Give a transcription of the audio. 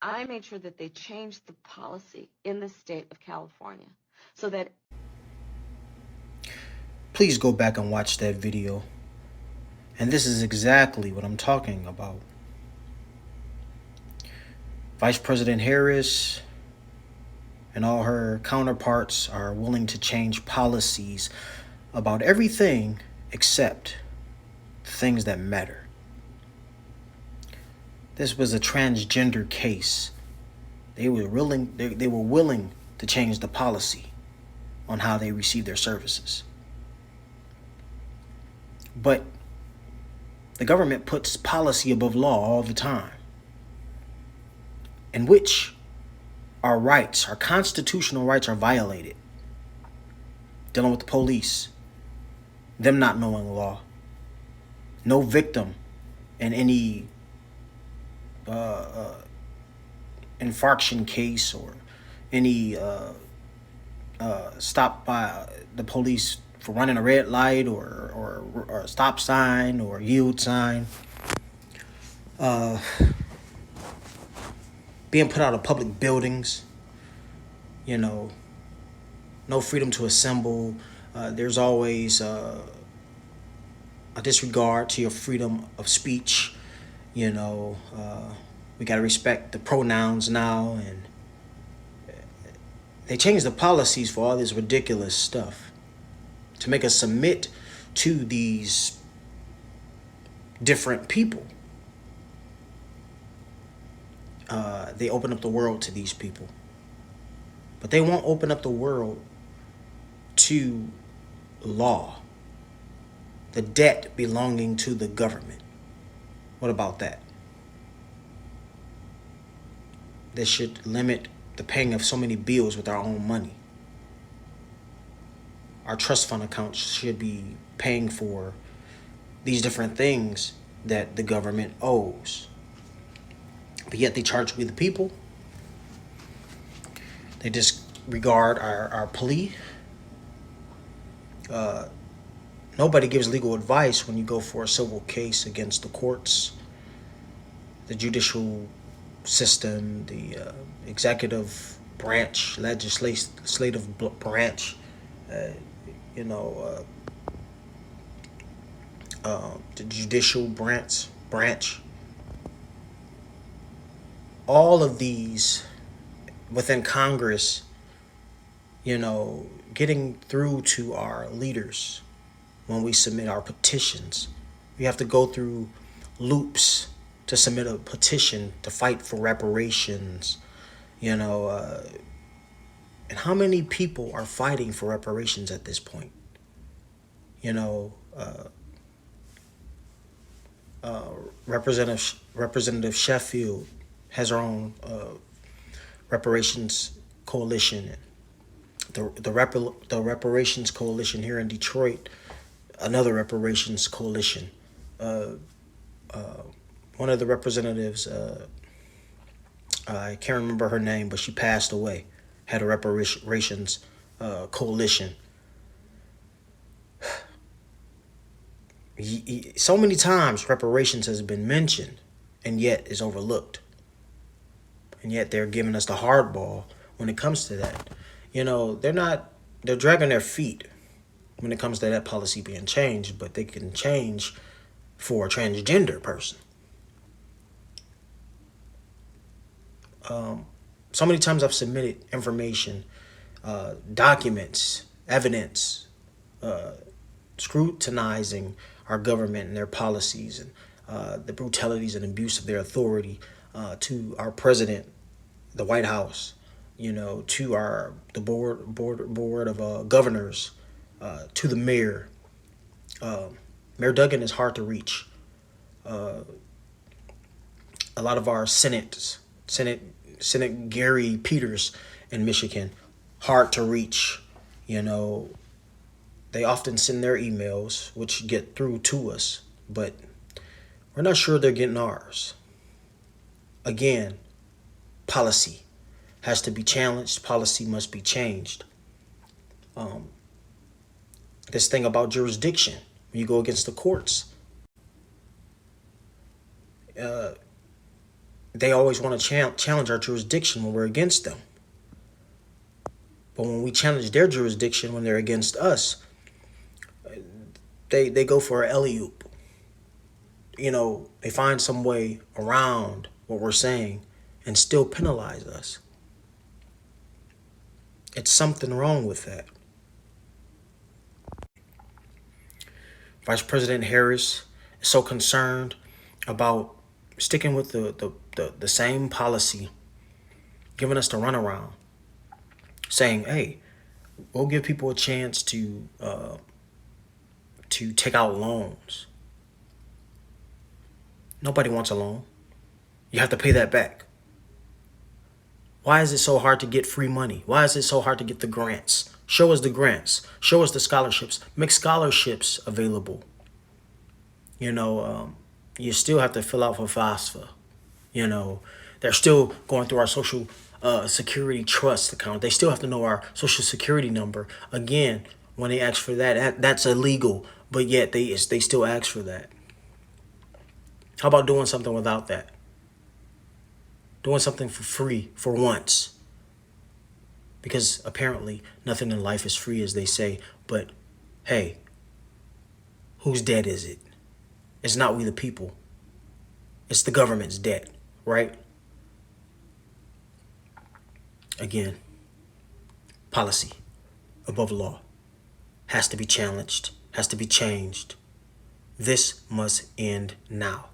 I made sure that they changed the policy in the state of California so that Please go back and watch that video. And this is exactly what I'm talking about. Vice President Harris and all her counterparts are willing to change policies about everything except the things that matter. This was a transgender case. They were willing to change the policy on how they receive their services. But the government puts policy above law all the time, in which our rights, our constitutional rights, are violated. Dealing with the police, them not knowing law, no victim in any infraction case or any stop by the police for running a red light or a stop sign or yield sign. Being put out of public buildings, no freedom to assemble. There's always a disregard to your freedom of speech. We got to respect the pronouns now, and they changed the policies for all this ridiculous stuff to make us submit to these different people. They open up the world to these people, but they won't open up the world to law, the debt belonging to the government. What about that? They should limit the paying of so many bills with our own money. Our trust fund accounts should be paying for these different things that the government owes. But yet they charge we the people. They disregard our plea. Nobody gives legal advice when you go for a civil case against the courts, the judicial system, the executive branch, legislative branch, the judicial branch. All of these within Congress, getting through to our leaders when we submit our petitions. We have to go through loops to submit a petition to fight for reparations, and how many people are fighting for reparations at this point? Representative Sheffield has her own reparations coalition. The reparations coalition here in Detroit, another reparations coalition. One of the representatives, I can't remember her name, but she passed away, had a reparations coalition. So many times reparations has been mentioned and yet is overlooked. And yet they're giving us the hardball when it comes to that. They're dragging their feet when it comes to that policy being changed, but they can change for a transgender person. So many times I've submitted information, documents, evidence, scrutinizing our government and their policies and the brutalities and abuse of their authority to our president, the White House, to the board of governors, to the mayor. Mayor Duggan is hard to reach. A lot of our Senate Gary Peters in Michigan, hard to reach. They often send their emails, which get through to us, but we're not sure they're getting ours. Again, policy has to be challenged. Policy must be changed. This thing about jurisdiction, when you go against the courts, they always want to challenge our jurisdiction when we're against them. But when we challenge their jurisdiction when they're against us, they go for an alley-oop. They find some way around what we're saying and still penalize us. It's something wrong with that. Vice President Harris is so concerned about sticking with the same policy, giving us the runaround, saying, hey, we'll give people a chance to take out loans. Nobody wants a loan. You have to pay that back. Why is it so hard to get free money? Why is it so hard to get the grants? Show us the grants. Show us the scholarships. Make scholarships available. You still have to fill out for FAFSA. They're still going through our social security trust account. They still have to know our social security number. Again, when they ask for that, that's illegal. But yet they still ask for that. How about doing something without that? Doing something for free for once. Because apparently nothing in life is free, as they say. But hey, whose debt is it? It's not we the people. It's the government's debt, right? Again, policy above law has to be challenged, has to be changed. This must end now.